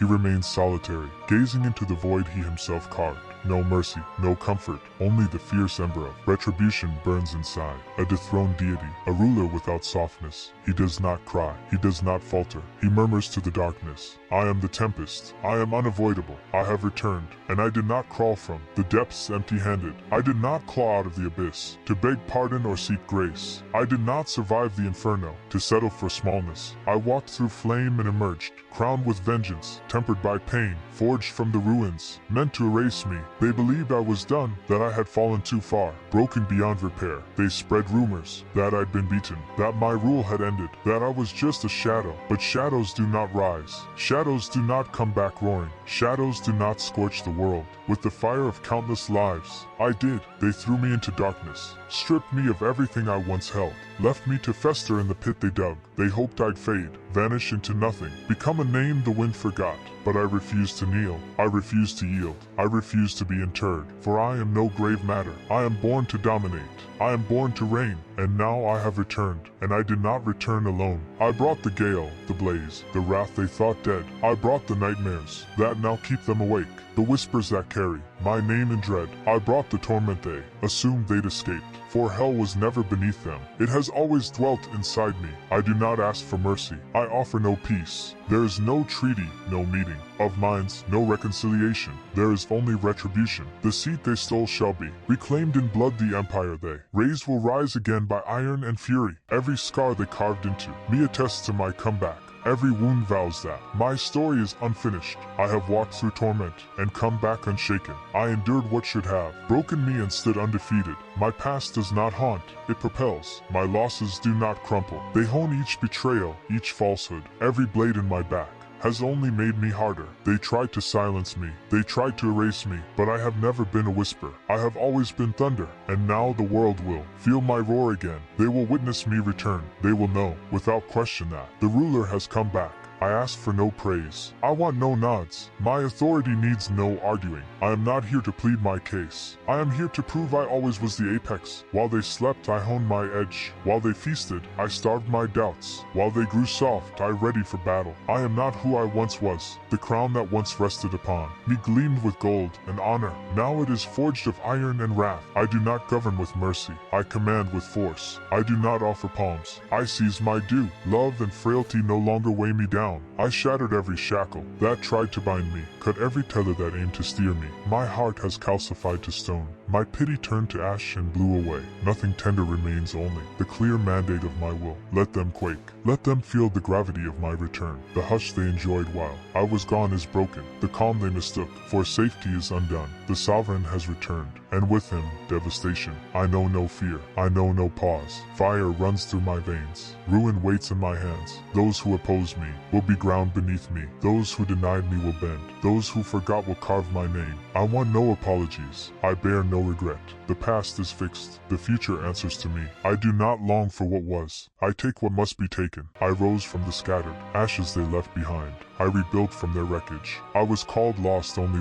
He remains solitary, gazing into the void he himself carved. No mercy, no comfort, only the fierce ember of retribution burns inside. A dethroned deity, a ruler without softness. He does not cry, he does not falter. He murmurs to the darkness, I am the tempest, I am unavoidable. I have returned, and I did not crawl from the depths empty-handed. I did not claw out of the abyss to beg pardon or seek grace. I did not survive the inferno to settle for smallness. I walked through flame and emerged, crowned with vengeance, tempered by pain, forged from the ruins, meant to erase me. They believed I was done, that I had fallen too far, broken beyond repair. They spread rumors that I'd been beaten, that my rule had ended, that I was just a shadow. But shadows do not rise. Shadows do not come back roaring. Shadows do not scorch the world with the fire of countless lives. I did. They threw me into darkness, stripped me of everything I once held, left me to fester in the pit they dug. They hoped I'd fade, vanish into nothing, become a name the wind forgot. But I refused to kneel, I refused to yield, I refused to be interred, for I am no grave matter. I am born to dominate, I am born to reign, and now I have returned, and I did not return alone. I brought the gale, the blaze, the wrath they thought dead. I brought the nightmares that now keep them awake, the whispers that carry my name in dread. I brought the torment they assumed they'd escaped, for hell was never beneath them. It has always dwelt inside me. I do not ask for mercy, I offer no peace. There is no treaty, no meeting of minds, no reconciliation. There is only retribution. The seat they stole shall be reclaimed in blood. The empire they raised will rise again by iron and fury. Every scar they carved into me attests to my comeback. Every wound vows that my story is unfinished. I have walked through torment and come back unshaken. I endured what should have broken me and stood undefeated. My past does not haunt, it propels. My losses do not crumple. They hone each betrayal, each falsehood. Every blade in my back has only made me harder. They tried to silence me, they tried to erase me, but I have never been a whisper. I have always been thunder, and now the world will feel my roar again. They will witness me return. They will know, without question, that the ruler has come back. I ask for no praise. I want no nods. My authority needs no arguing. I am not here to plead my case. I am here to prove I always was the apex. While they slept, I honed my edge. While they feasted, I starved my doubts. While they grew soft, I ready for battle. I am not who I once was. The crown that once rested upon me gleamed with gold and honor. Now it is forged of iron and wrath. I do not govern with mercy. I command with force. I do not offer palms. I seize my due. Love and frailty no longer weigh me down. I shattered every shackle that tried to bind me, cut every tether that aimed to steer me. My heart has calcified to stone. My pity turned to ash and blew away. Nothing tender remains, only the clear mandate of my will. Let them quake. Let them feel the gravity of my return. The hush they enjoyed while I was gone is broken. The calm they mistook for safety is undone. The sovereign has returned, and with him, devastation. I know no fear. I know no pause. Fire runs through my veins. Ruin waits in my hands. Those who oppose me will be ground beneath me. Those who denied me will bend. Those who forgot will carve my name. I want no apologies. I bear no regret. The past is fixed. The future answers to me. I do not long for what was. I take what must be taken. I rose from the scattered ashes they left behind. I rebuilt from their wreckage. I was called lost, only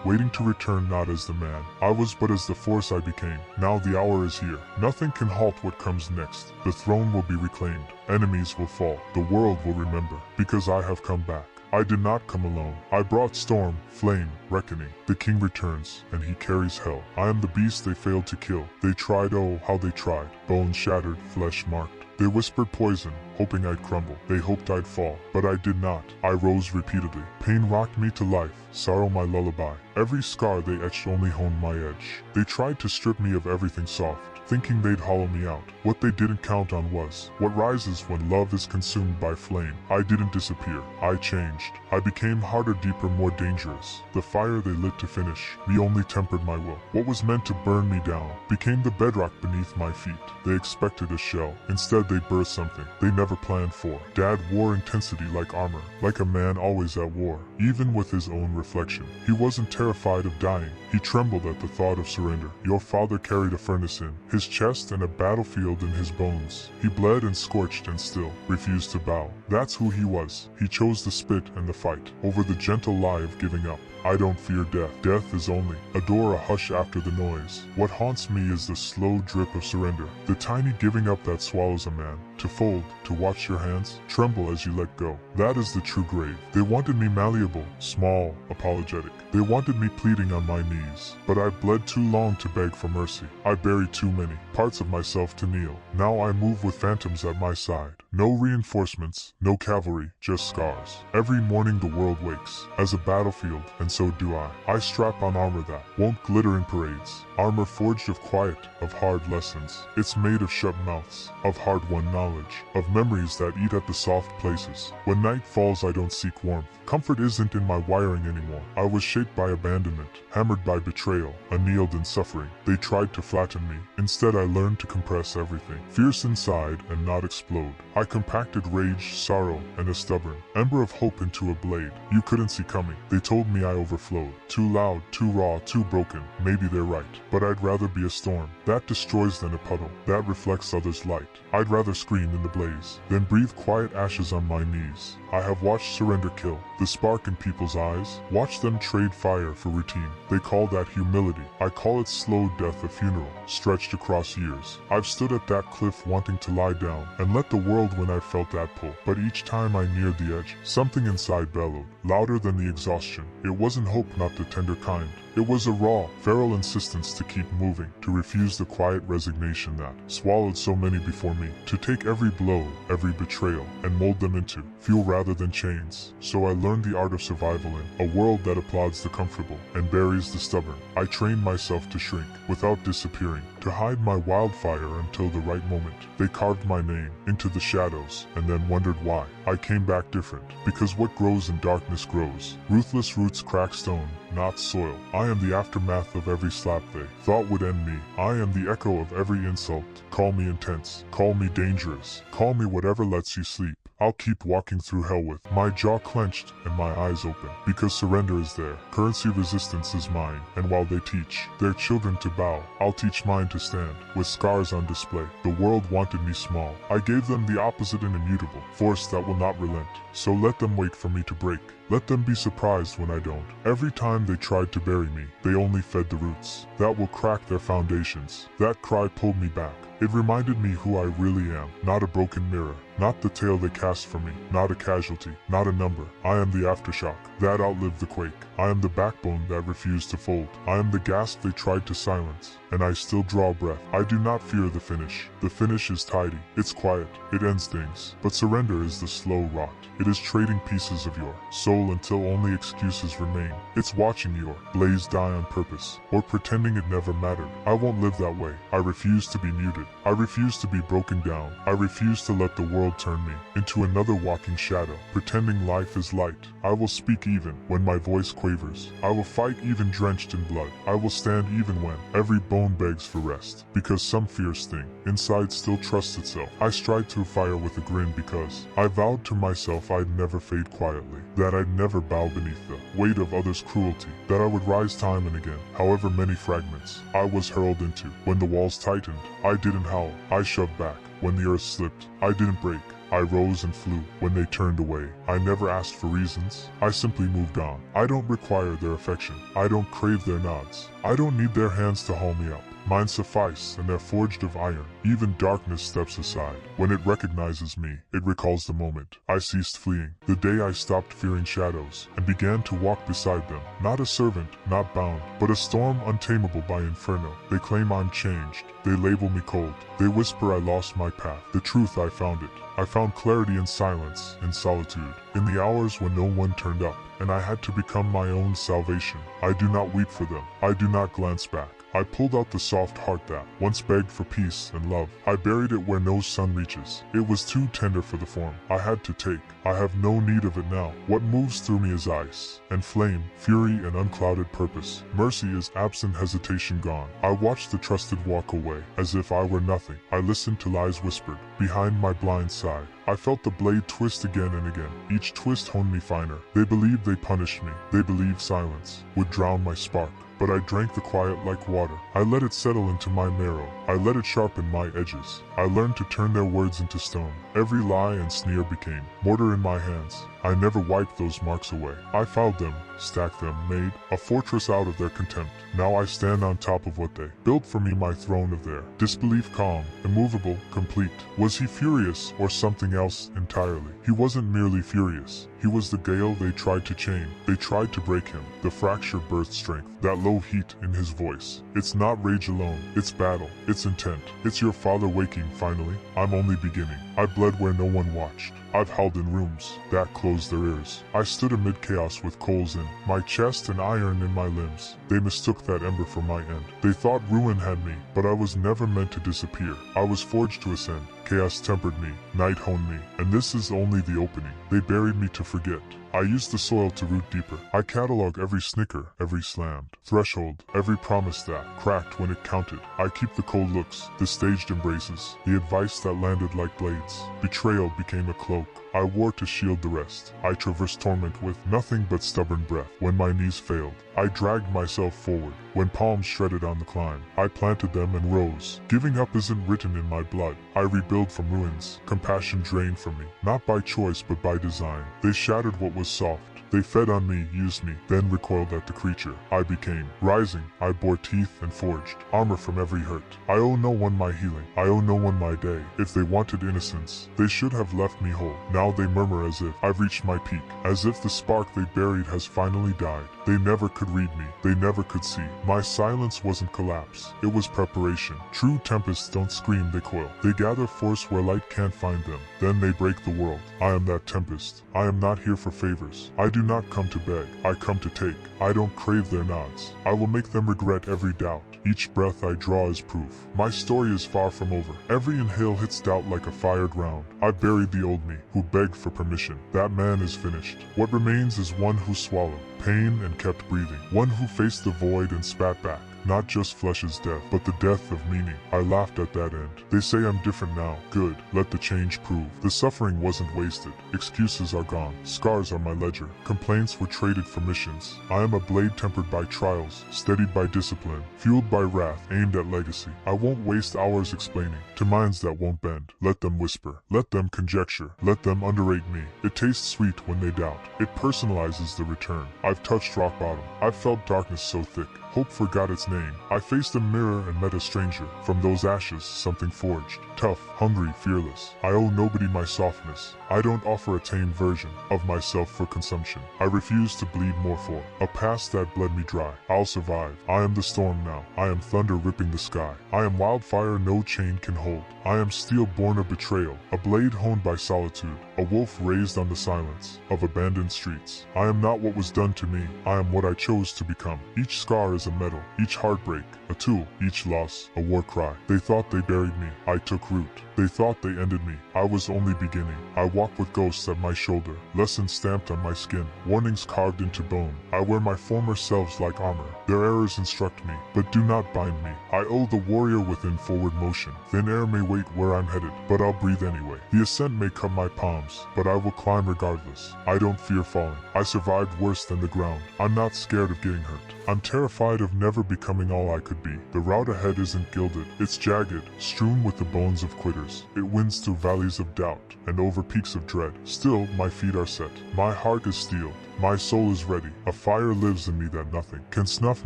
waiting to return, not as the man I was, but as the force I became. Now the hour is here. Nothing can halt what comes next. The throne will be reclaimed. Enemies will fall. The world will remember, because I have come back. I did not come alone. I brought storm, flame, reckoning. The king returns, and he carries hell. I am the beast they failed to kill. They tried, oh, how they tried. Bones shattered, flesh marked. They whispered poison, hoping I'd crumble. They hoped I'd fall, but I did not. I rose repeatedly. Pain rocked me to life, sorrow my lullaby. Every scar they etched only honed my edge. They tried to strip me of everything soft, thinking they'd hollow me out. What they didn't count on was what rises when love is consumed by flame. I didn't disappear. I changed. I became harder, deeper, more dangerous. The fire they lit to finish me only tempered my will. What was meant to burn me down became the bedrock beneath my feet. They expected a shell. Instead, they birthed something they never planned for. Dad wore intensity like armor, like a man always at war. Even with his own reflection, he wasn't terrified of dying. He trembled at the thought of surrender. Your father carried a furnace in his his chest and a battlefield in his bones. He bled and scorched and still refused to bow. That's who he was. He chose the spit and the fight over the gentle lie of giving up. I don't fear death. Death is only a door, a hush after the noise. What haunts me is the slow drip of surrender, the tiny giving up that swallows a man. To fold, to watch your hands tremble as you let go. That is the true grave. They wanted me malleable, small, apologetic. They wanted me pleading on my knees. But I bled too long to beg for mercy. I buried too many parts of myself to kneel. Now I move with phantoms at my side. No reinforcements, no cavalry, just scars. Every morning the world wakes as a battlefield, and so do I. I strap on armor that won't glitter in parades. Armor forged of quiet, of hard lessons. It's made of shut mouths, of hard-won knowledge, of memories that eat at the soft places. When night falls I don't seek warmth. Comfort isn't in my wiring anymore. I was shaped by abandonment, hammered by betrayal, annealed in suffering. They tried to flatten me. Instead I learned to compress everything. Fierce inside and not explode. I compacted rage, sorrow, and a stubborn ember of hope into a blade you couldn't see coming. They told me I overflowed. Too loud, too raw, too broken. Maybe they're right. But I'd rather be a storm that destroys than a puddle that reflects others' light. I'd rather scream in the blaze than breathe quiet ashes on my knees. I have watched surrender kill the spark in people's eyes, watched them trade fire for routine. They call that humility. I call it slow death, a funeral stretched across years. I've stood at that cliff wanting to lie down and let the world when I felt that pull. But each time I neared the edge, something inside bellowed, louder than the exhaustion. It wasn't hope, not the tender kind. It was a raw, feral insistence to keep moving, to refuse the quiet resignation that swallowed so many before me, to take every blow, every betrayal, and mold them into fuel rather than chains. So I learned the art of survival in a world that applauds the comfortable and buries the stubborn. I trained myself to shrink without disappearing, to hide my wildfire until the right moment. They carved my name into the shadows and then wondered why. I came back different, because what grows in darkness grows. Ruthless roots crack stone, not soil. I am the aftermath of every slap they thought would end me. I am the echo of every insult. Call me intense, call me dangerous, call me whatever lets you sleep. I'll keep walking through hell with my jaw clenched and my eyes open, because surrender is there. Currency resistance is mine, and while they teach their children to bow, I'll teach mine to stand, with scars on display. The world wanted me small. I gave them the opposite, and immutable force that will not relent. So let them wait for me to break. Let them be surprised when I don't. Every time they tried to bury me, they only fed the roots that will crack their foundations. That cry pulled me back. It reminded me who I really am, not a broken mirror, not the tale they cast for me, not a casualty, not a number. I am the aftershock that outlived the quake. I am the backbone that refused to fold. I am the gasp they tried to silence, and I still draw breath. I do not fear the finish. The finish is tidy, it's quiet, it ends things. But surrender is the slow rot. It is trading pieces of your soul until only excuses remain. It's watching your blaze die on purpose, or pretending it never mattered. I won't live that way. I refuse to be muted. I refuse to be broken down. I refuse to let the world turn me into another walking shadow, pretending life is light. I will speak even when my voice quavers. I will fight even drenched in blood. I will stand even when every bone begs for rest, because some fierce thing inside still trusts itself. I stride through fire with a grin, because I vowed to myself I'd never fade quietly, that I'd never bow beneath the weight of others' cruelty, that I would rise time and again, however many fragments I was hurled into. When the walls tightened, I didn't howl, I shoved back. When the earth slipped, I didn't break. I rose and flew. When they turned away, I never asked for reasons. I simply moved on. I don't require their affection. I don't crave their nods. I don't need their hands to haul me up. Mine suffice, and they're forged of iron. Even darkness steps aside. When it recognizes me, it recalls the moment I ceased fleeing, the day I stopped fearing shadows and began to walk beside them. Not a servant, not bound, but a storm untamable by inferno. They claim I'm changed. They label me cold. They whisper I lost my path. The truth, I found it. I found clarity in silence, in solitude, in the hours when no one turned up, and I had to become my own salvation. I do not weep for them. I do not glance back. I pulled out the soft heart that once begged for peace and love. I buried it where no sun reaches. It was too tender for the form I had to take. I have no need of it now. What moves through me is ice and flame, fury and unclouded purpose. Mercy is absent, hesitation gone. I watched the trusted walk away, as if I were nothing. I listened to lies whispered behind my blind side. I felt the blade twist again and again. Each twist honed me finer. They believed they punished me. They believed silence would drown my spark. But I drank the quiet like water. I let it settle into my marrow. I let it sharpen my edges. I learned to turn their words into stone. Every lie and sneer became mortar in my hands. I never wiped those marks away. I filed them, stacked them, made a fortress out of their contempt. Now I stand on top of what they built for me, my throne of their disbelief, calm, immovable, complete. Was he furious or something else entirely? He wasn't merely furious. He was the gale they tried to chain. They tried to break him. The fracture birthed strength. That low heat in his voice. It's not rage alone. It's battle. It's intent. It's your father waking finally. I'm only beginning. I bled where no one watched. I've howled in rooms that closed their ears. I stood amid chaos with coals in my chest and iron in my limbs. They mistook that ember for my end. They thought ruin had me, but I was never meant to disappear. I was forged to ascend. Chaos tempered me, night honed me, and this is only the opening. They buried me to forget. I used the soil to root deeper. I catalog every snicker, every slammed threshold, every promise that cracked when it counted. I keep the cold looks, the staged embraces, the advice that landed like blades. Betrayal became a cloak I wore to shield the rest. I traversed torment with nothing but stubborn breath. When my knees failed, I dragged myself forward. When palms shredded on the climb, I planted them and rose. Giving up isn't written in my blood. I rebuild from ruins. Compassion drained from me, not by choice but by design. They shattered what was soft. They fed on me, used me, then recoiled at the creature I became. Rising, I bore teeth and forged armor from every hurt. I owe no one my healing. I owe no one my day. If they wanted innocence, they should have left me whole. Now they murmur as if I've reached my peak, as if the spark they buried has finally died. They never could read me. They never could see. My silence wasn't collapse. It was preparation. True tempests don't scream, they coil. They gather force where light can't find them. Then they break the world. I am that tempest. I am not here for favors. I do not come to beg. I come to take. I don't crave their nods. I will make them regret every doubt. Each breath I draw is proof. My story is far from over. Every inhale hits doubt like a fired round. I buried the old me, who begged for permission. That man is finished. What remains is one who swallowed pain and kept breathing. One who faced the void and spat back. Not just flesh's death, but the death of meaning. I laughed at that end. They say I'm different now. Good. Let the change prove. The suffering wasn't wasted. Excuses are gone. Scars are my ledger. Complaints were traded for missions. I am a blade tempered by trials, steadied by discipline, fueled by wrath, aimed at legacy. I won't waste hours explaining to minds that won't bend. Let them whisper. Let them conjecture. Let them underrate me. It tastes sweet when they doubt. It personalizes the return. I've touched rock bottom. I've felt darkness so thick. Hope forgot its name. I faced a mirror and met a stranger. From those ashes, something forged. Tough, hungry, fearless. I owe nobody my softness. I don't offer a tame version of myself for consumption. I refuse to bleed more for a past that bled me dry. I'll survive. I am the storm now. I am thunder ripping the sky. I am wildfire no chain can hold. I am steel born of betrayal, a blade honed by solitude, a wolf raised on the silence of abandoned streets. I am not what was done to me. I am what I chose to become. Each scar is a medal, each heartbreak a tool, each loss a war cry. They thought they buried me. I took root. They thought they ended me. I was only beginning. I walk with ghosts at my shoulder, lessons stamped on my skin, warnings carved into bone. I wear my former selves like armor. Their errors instruct me, but do not bind me. I owe the warrior within forward motion. Thin air may wait where I'm headed, but I'll breathe anyway. The ascent may cut my palms, but I will climb regardless. I don't fear falling. I survived worse than the ground. I'm not scared of getting hurt. I'm terrified of never becoming all I could be. The route ahead isn't gilded. It's jagged, strewn with the bones of quitters. It winds through valleys of doubt and over peaks of dread. Still, my feet are set. My heart is steeled. My soul is ready. A fire lives in me that nothing can snuff,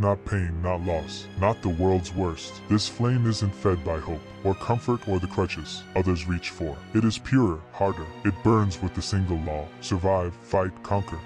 not pain, not loss, not the world's worst. This flame isn't fed by hope, or comfort, or the crutches others reach for. It is purer, harder. It burns with the single law. Survive, fight, conquer.